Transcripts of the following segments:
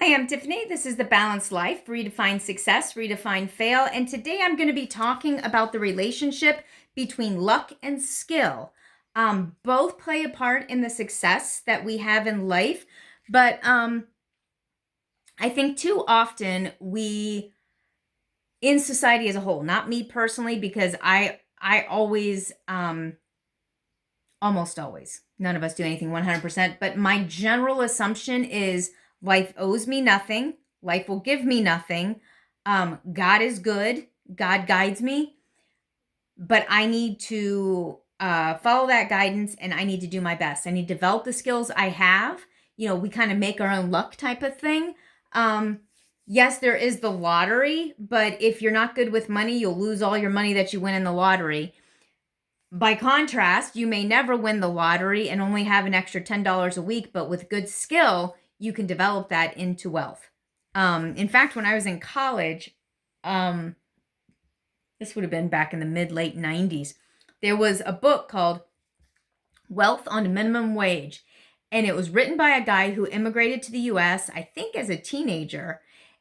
Hi, I'm Tiffany. This is The Balanced Life, Redefine Success, Redefine Fail. And today I'm going to be talking about the relationship between luck and skill. Both play a part in the success that we have in life, but I think too often in society as a whole, not me personally, because I always, almost always, none of us do anything 100%, but my general assumption is life owes me nothing. Life will give me nothing. God is good. God guides me, but I need to follow that guidance and I need to do my best. I need to develop the skills I have. We kind of make our own luck type of thing. Yes, there is the lottery, but if you're not good with money, you'll lose all your money that you win in the lottery. By contrast, you may never win the lottery and only have an extra $10 a week, but with good skill, you can develop that into wealth. In fact, when I was in college, um, this would have been back in the late 90s, there was a book called Wealth on Minimum Wage. And it was written by a guy who immigrated to the US, I think as a teenager,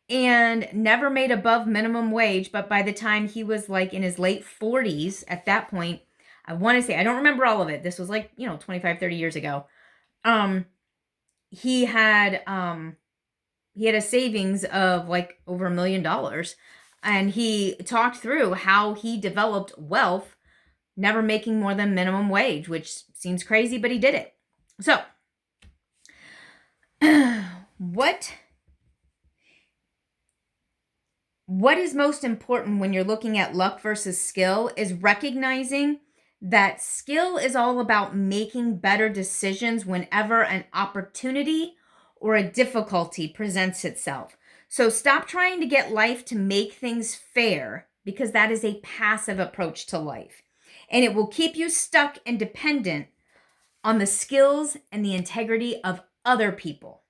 and never made above minimum wage. But by the time he was like in his late 40s, at that point, I want to say, I don't remember all of it. This was like, 25, 30 years ago. Um, he had a savings of like over $1 million. And he talked through how he developed wealth, never making more than minimum wage, which seems crazy, but he did it. So, what is most important when you're looking at luck versus skill is recognizing that skill is all about making better decisions whenever an opportunity or a difficulty presents itself. So stop trying to get life to make things fair, because that is a passive approach to life. And it will keep you stuck and dependent on the skills and the integrity of other people.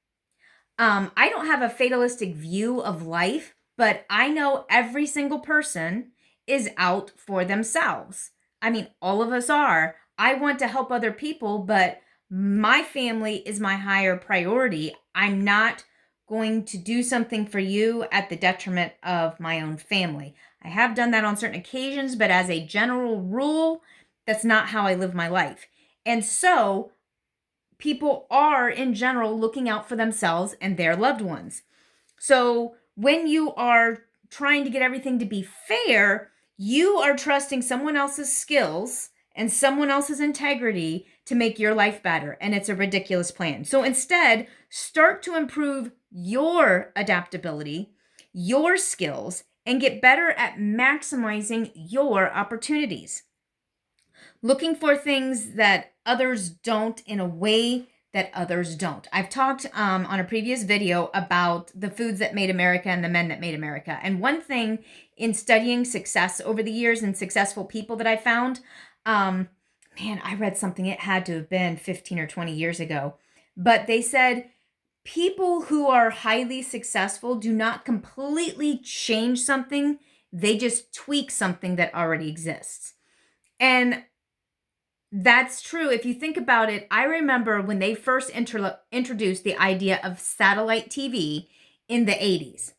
I don't have a fatalistic view of life, but I know every single person is out for themselves. I mean, all of us are. I want to help other people, but my family is my higher priority. I'm not going to do something for you at the detriment of my own family. I have done that on certain occasions, but as a general rule, that's not how I live my life. And so people are in general looking out for themselves and their loved ones. So when you are trying to get everything to be fair, you are trusting someone else's skills and someone else's integrity to make your life better. And it's a ridiculous plan. So instead, start to improve your adaptability, your skills, and get better at maximizing your opportunities. Looking for things that others don't in a way that others don't. I've talked on a previous video about the foods that made America and the men that made America. And one thing in studying success over the years and successful people that I found, I read something, it had to have been 15 or 20 years ago, but they said people who are highly successful do not completely change something, they just tweak something that already exists. And that's true. If you think about it, I remember when they first introduced the idea of satellite TV in the 80s.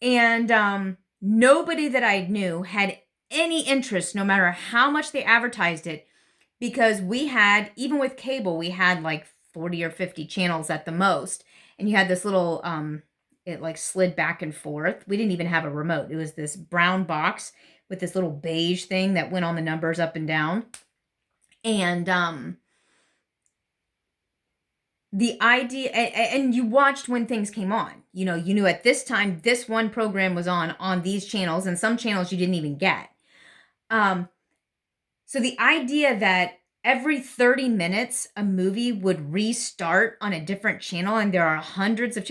And nobody that I knew had any interest, no matter how much they advertised it, because we had, even with cable, we had like 40 or 50 channels at the most. And you had this little, it like slid back and forth. We didn't even have a remote. It was this brown box with this little beige thing that went on the numbers up and down. And the idea, and you watched when things came on. You knew at this time this one program was on these channels, and some channels you didn't even get. So the idea that every 30 minutes a movie would restart on a different channel, and there are hundreds of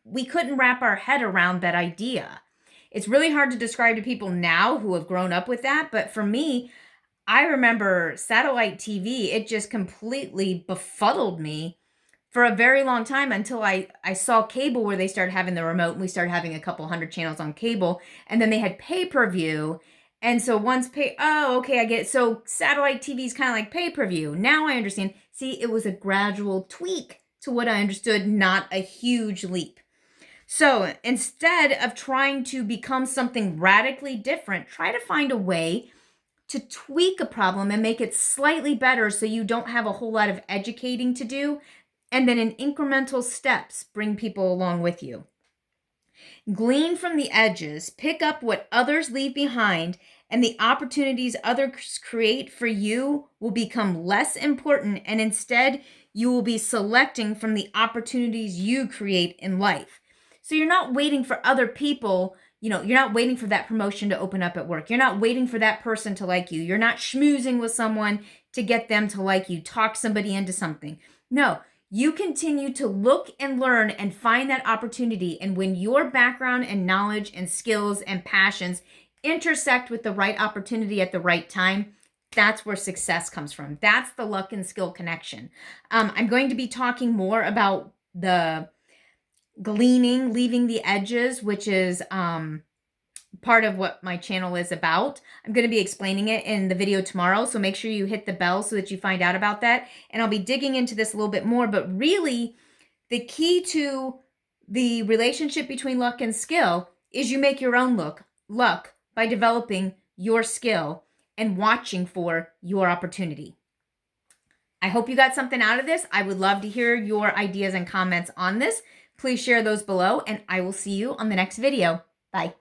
we couldn't wrap our head around that idea. It's really hard to describe to people now who have grown up with that, but for me, I remember satellite TV, it just completely befuddled me for a very long time until I saw cable, where they started having the remote and we started having a couple hundred channels on cable, and then they had pay-per-view. And so okay, I get it. So satellite TV is kind of like pay-per-view. Now I understand. See, it was a gradual tweak to what I understood, not a huge leap. So instead of trying to become something radically different, try to find a way to tweak a problem and make it slightly better so you don't have a whole lot of educating to do. And then in incremental steps, bring people along with you. Glean from the edges, pick up what others leave behind, and the opportunities others create for you will become less important, and instead, you will be selecting from the opportunities you create in life. So you're not waiting for other people, you're not waiting for that promotion to open up at work. You're not waiting for that person to like you. You're not schmoozing with someone to get them to like you, talk somebody into something. No, you continue to look and learn and find that opportunity. And when your background and knowledge and skills and passions intersect with the right opportunity at the right time, that's where success comes from. That's the luck and skill connection. I'm going to be talking more about the gleaning, leaving the edges, which is part of what my channel is about. I'm going to be explaining it in the video tomorrow, so make sure you hit the bell so that you find out about that. And I'll be digging into this a little bit more, but really the key to the relationship between luck and skill is you make your own luck by developing your skill and watching for your opportunity. I hope you got something out of this. I would love to hear your ideas and comments on this. Please share those below, and I will see you on the next video. Bye.